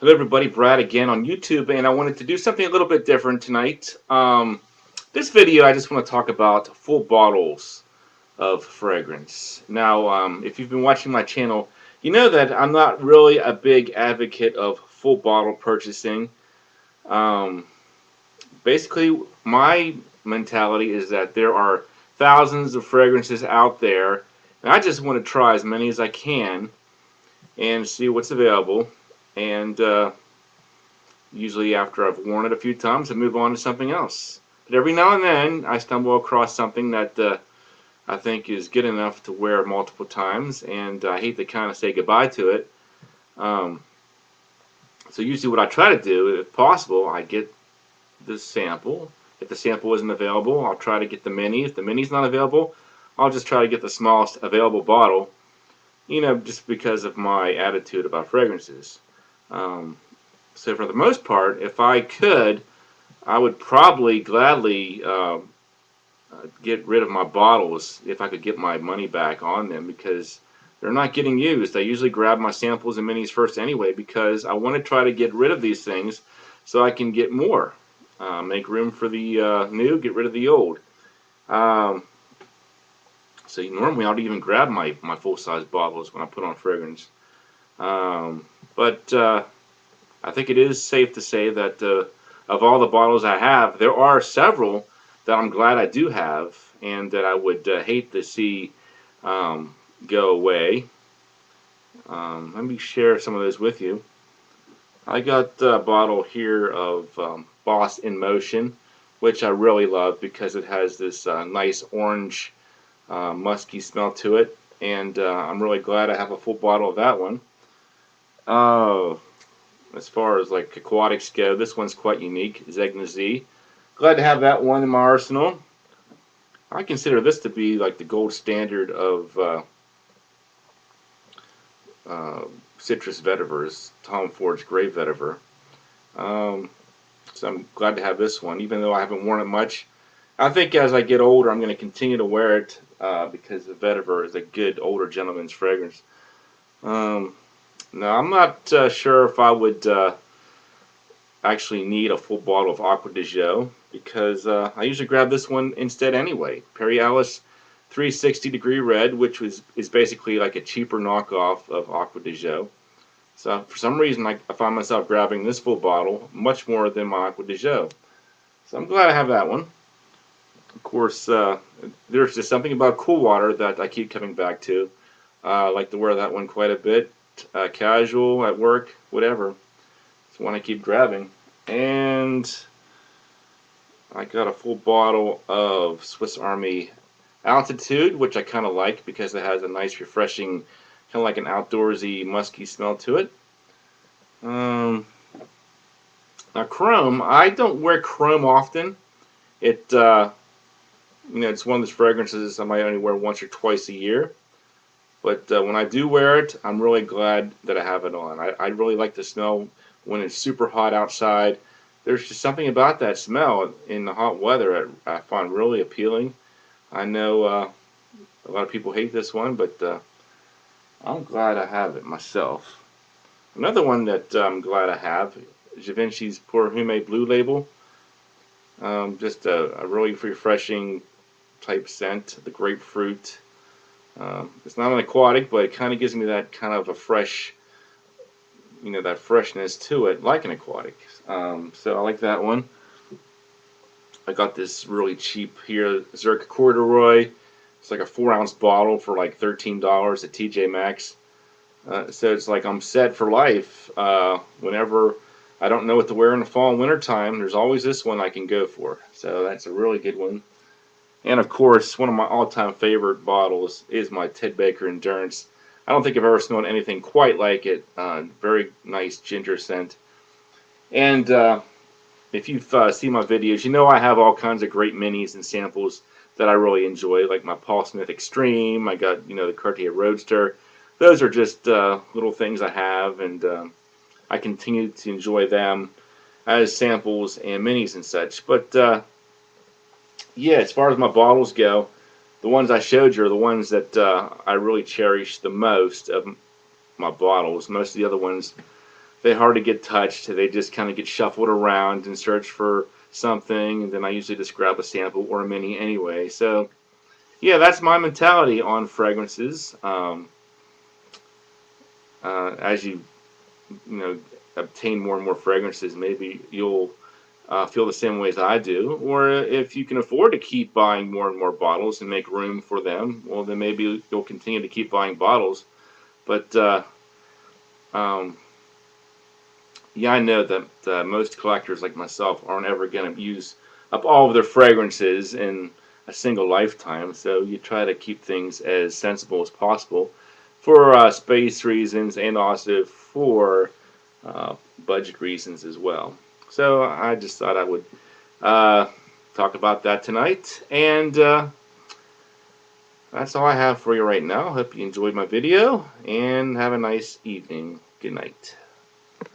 Hello, everybody. Brad again on YouTube, and I wanted to do something a little bit different tonight. This video, I just want to talk about full bottles of fragrance. Now, if you've been watching my channel, you know that I'm not really a big advocate of full bottle purchasing. Um, Basically, my mentality is that there are thousands of fragrances out there, and I just want to try as many as I can and see what's available. And usually after I've worn it a few times, I move on to something else. But every now and then, I stumble across something that I think is good enough to wear multiple times, and I hate to kind of say goodbye to it. Um, so usually what I try to do, if possible, I get the sample. If the sample isn't available, I'll try to get the mini. If the mini's not available, I'll just try to get the smallest available bottle, just because of my attitude about fragrances. Um, so for the most part, if I could, I would probably gladly get rid of my bottles if I could get my money back on them, because they're not getting used. I usually grab my samples and minis first anyway, because I want to try to get rid of these things so I can get more. Make room for the new, get rid of the old. Um, so normally I don't even grab my full-size bottles when I put on fragrance. But I think it is safe to say that of all the bottles I have, there are several that I'm glad I do have and that I would hate to see go away. Let me share some of those with you. I got a bottle here of Boss in Motion, which I really love because it has this nice orange musky smell to it, and I'm really glad I have a full bottle of that one. Uh, as far as like aquatics go, this one's quite unique, Zegna Z. Glad to have that one in my arsenal. I consider this to be like the gold standard of uh, citrus vetivers, Tom Ford's Gray Vetiver. Um, so I'm glad to have this one, even though I haven't worn it much. I think as I get older, I'm going to continue to wear it because the vetiver is a good older gentleman's fragrance. Um, Now, I'm not sure if I would actually need a full bottle of Aqua de Joe, because I usually grab this one instead anyway. Perry Alice 360 Degree Red, which is basically like a cheaper knockoff of Aqua de Joe. So for some reason, I find myself grabbing this full bottle much more than my Aqua de Joe. So I'm glad I have that one. Of course, there's just something about cool water that I keep coming back to. I like to wear that one quite a bit. Casual, at work, whatever. It's one I keep grabbing. And I got a full bottle of Swiss Army Altitude, which I kind of like because it has a nice, refreshing, kind of like an outdoorsy, musky smell to it. Now, Chrome, I don't wear Chrome often. It's one of those fragrances I might only wear once or twice a year. But when I do wear it, I'm really glad that I have it on. I really like the smell when it's super hot outside. There's just something about that smell in the hot weather I find really appealing. I know a lot of people hate this one, but I'm glad I have it myself. Another one that I'm glad I have, Givenchy's Perfume Blue Label. Just a really refreshing type scent, the grapefruit. It's not an aquatic, but it kind of gives me that kind of a fresh, that freshness to it, like an aquatic. So I like that one. I got this really cheap here, Zirk Corduroy. It's like a 4-ounce bottle for like $13 at TJ Maxx. So it's like I'm set for life. Whenever I don't know what to wear in the fall and winter time, there's always this one I can go for. So that's a really good one. And of course, one of my all-time favorite bottles is my Ted Baker Endurance. I don't think I've ever smelled anything quite like it. Very nice ginger scent. And if you've seen my videos, you know I have all kinds of great minis and samples that I really enjoy, like my Paul Smith Extreme. I got, the Cartier Roadster. Those are just little things I have, and I continue to enjoy them as samples and minis and such. But yeah, as far as my bottles go, the ones I showed you are the ones that I really cherish the most of my bottles. Most of the other ones they hardly get touched. They just kind of get shuffled around and search for something, and then I usually just grab a sample or a mini anyway. So yeah, that's my mentality on fragrances. As you know obtain more and more fragrances, maybe you'll feel the same way as I do. Or if you can afford to keep buying more and more bottles and make room for them, well, then maybe you'll continue to keep buying bottles. But um, yeah, I know that most collectors like myself aren't ever going to use up all of their fragrances in a single lifetime. So you try to keep things as sensible as possible for space reasons and also for uh, budget reasons as well. So I just thought I would uh, talk about that tonight. And that's all I have for you right now. Hope you enjoyed my video and have a nice evening. Good night.